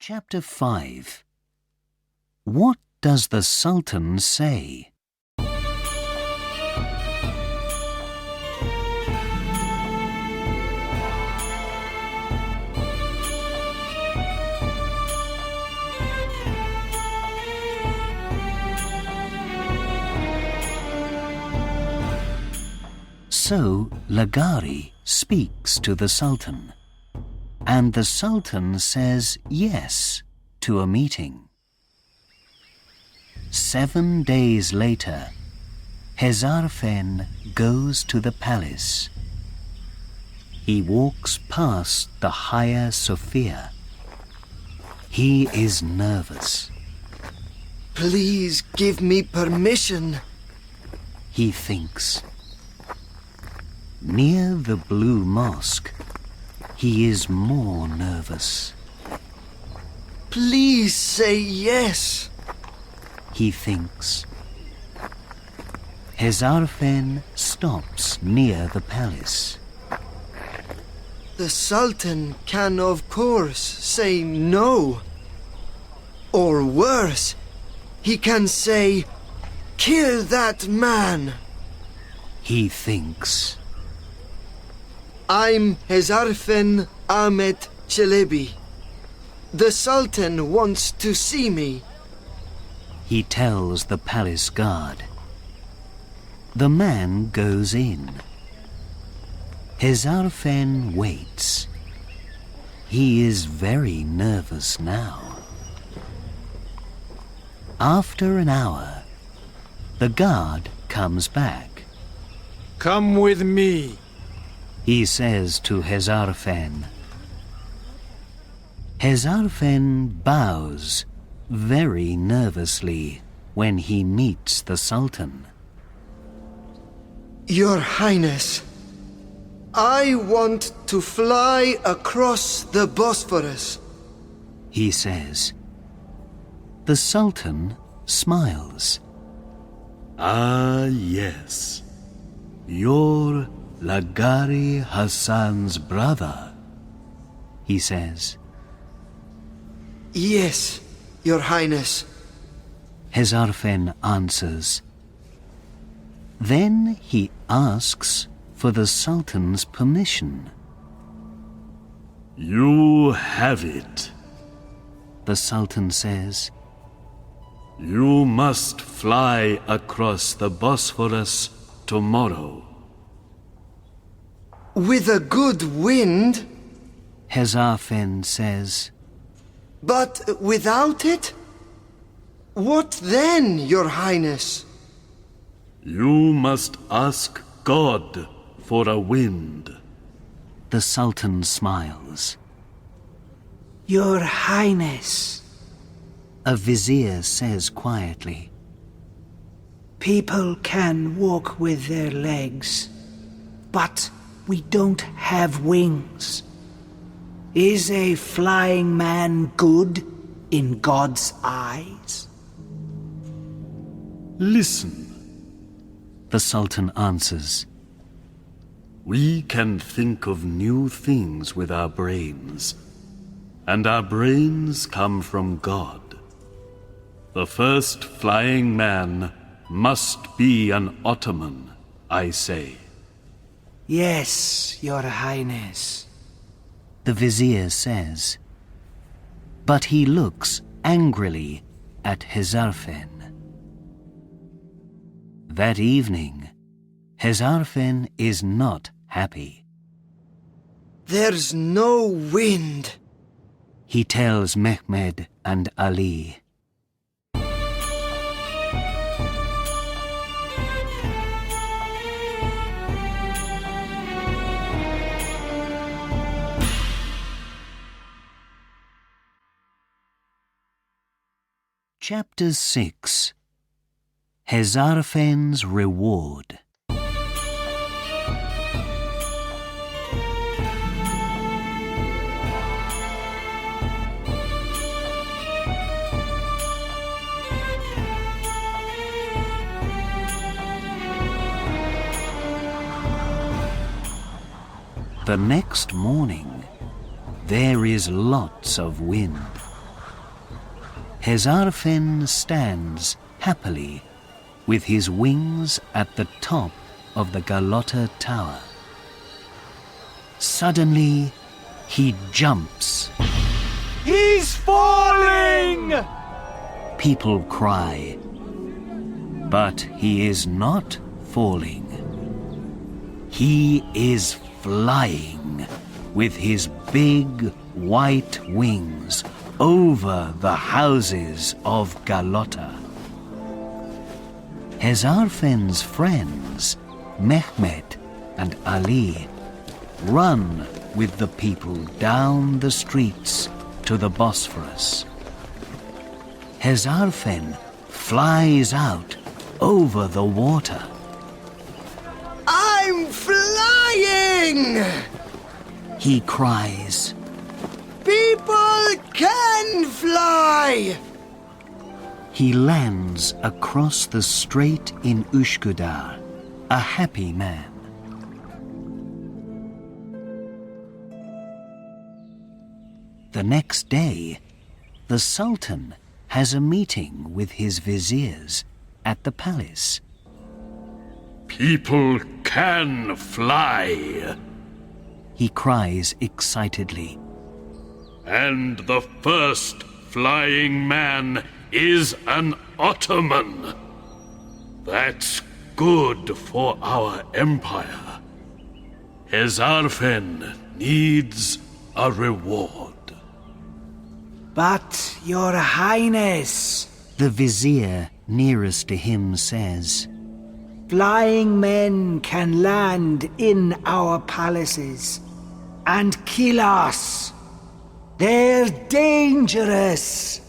Chapter 5. What does the Sultan say? So Lagari speaks to the Sultan, and the Sultan says yes to a meeting. 7 days later, Hezarfen goes to the palace. He walks past the Hagia Sophia. He is nervous. Please give me permission, he thinks. Near the Blue Mosque, he is more nervous. Please say yes, he thinks. Hezarfen stops near the palace. The Sultan can of course say no. Or worse, he can say, "Kill that man," he thinks. I'm Hezarfen Ahmet Çelebi. The Sultan wants to see me, he tells the palace guard. The man goes in. Hezarfen waits. He is very nervous now. After an hour, the guard comes back. Come with me, he says to Hezarfen. Hezarfen bows very nervously when he meets the Sultan. Your Highness. I want to fly across the Bosphorus, he says. The Sultan smiles. Ah, yes. You're Lagari Hassan's brother, he says. Yes, Your Highness, Hezarfen answers. Then he asks for the Sultan's permission. You have it, the Sultan says. You must fly across the Bosphorus tomorrow. with a good wind, Hezarfen says. but without it? What then, Your Highness? You must ask God for a wind. The Sultan smiles. Your Highness, A vizier says quietly. people can walk with their legs, but we don't have wings. Is a flying man good in God's eyes? Listen, the Sultan answers. We can think of new things with our brains, and our brains come from God. The first flying man must be an Ottoman, I say. Yes, Your Highness. The vizier says. But he looks angrily at Hezarfen. That evening, Hezarfen is not happy. There's no wind. He tells Mehmed and Ali. Chapter 6. Hezarfen's Reward. The next morning, there is lots of wind. Hezarfen stands happily with his wings at the top of the Galota Tower. Suddenly, he jumps. He's falling! People cry. But he is not falling. He is flying with his big white wings over the houses of Galota. Hezarfen's friends, Mehmet and Ali, run with the people down the streets to the Bosphorus. Hezarfen flies out over the water. I'm flying! He cries. People can fly! He lands across the strait in Üsküdar, a happy man. The next day, the Sultan has a meeting with his viziers at the palace. People can fly, He cries excitedly. and the first flying man is an Ottoman. That's good for our empire. Hezarfen needs a reward. But, Your Highness, The vizier nearest to him says, flying men can land in our palaces and kill us. They're dangerous.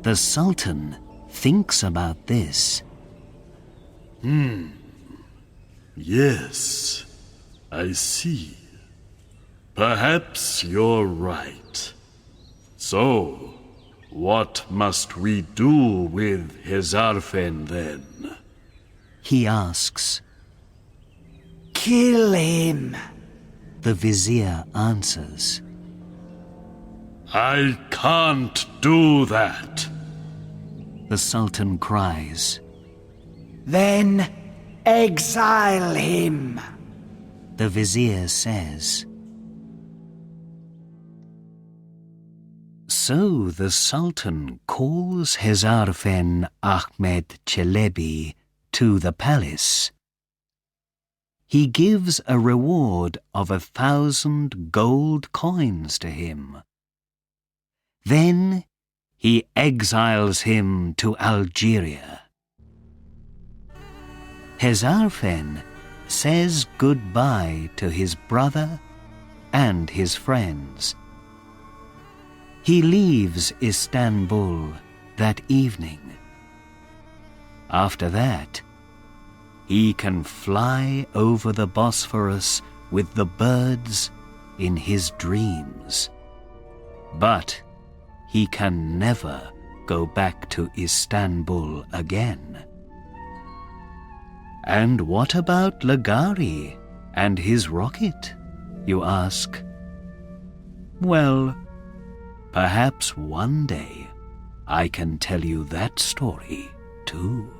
The Sultan thinks about this. Yes, I see. Perhaps you're right. So, what must we do with Hezarfen then? He asks. Kill him. The vizier answers. I can't do that. The Sultan cries. Then exile him. The vizier says. So the Sultan calls Hezarfen Ahmed Çelebi to the palace. He gives a reward of 1,000 gold coins to him. Then he exiles him to Algeria. Hezarfen says goodbye to his brother and his friends. He leaves Istanbul that evening. After that, he can fly over the Bosphorus with the birds in his dreams. But he can never go back to Istanbul again. And what about Lagari and his rocket, you ask? Well, perhaps one day I can tell you that story too.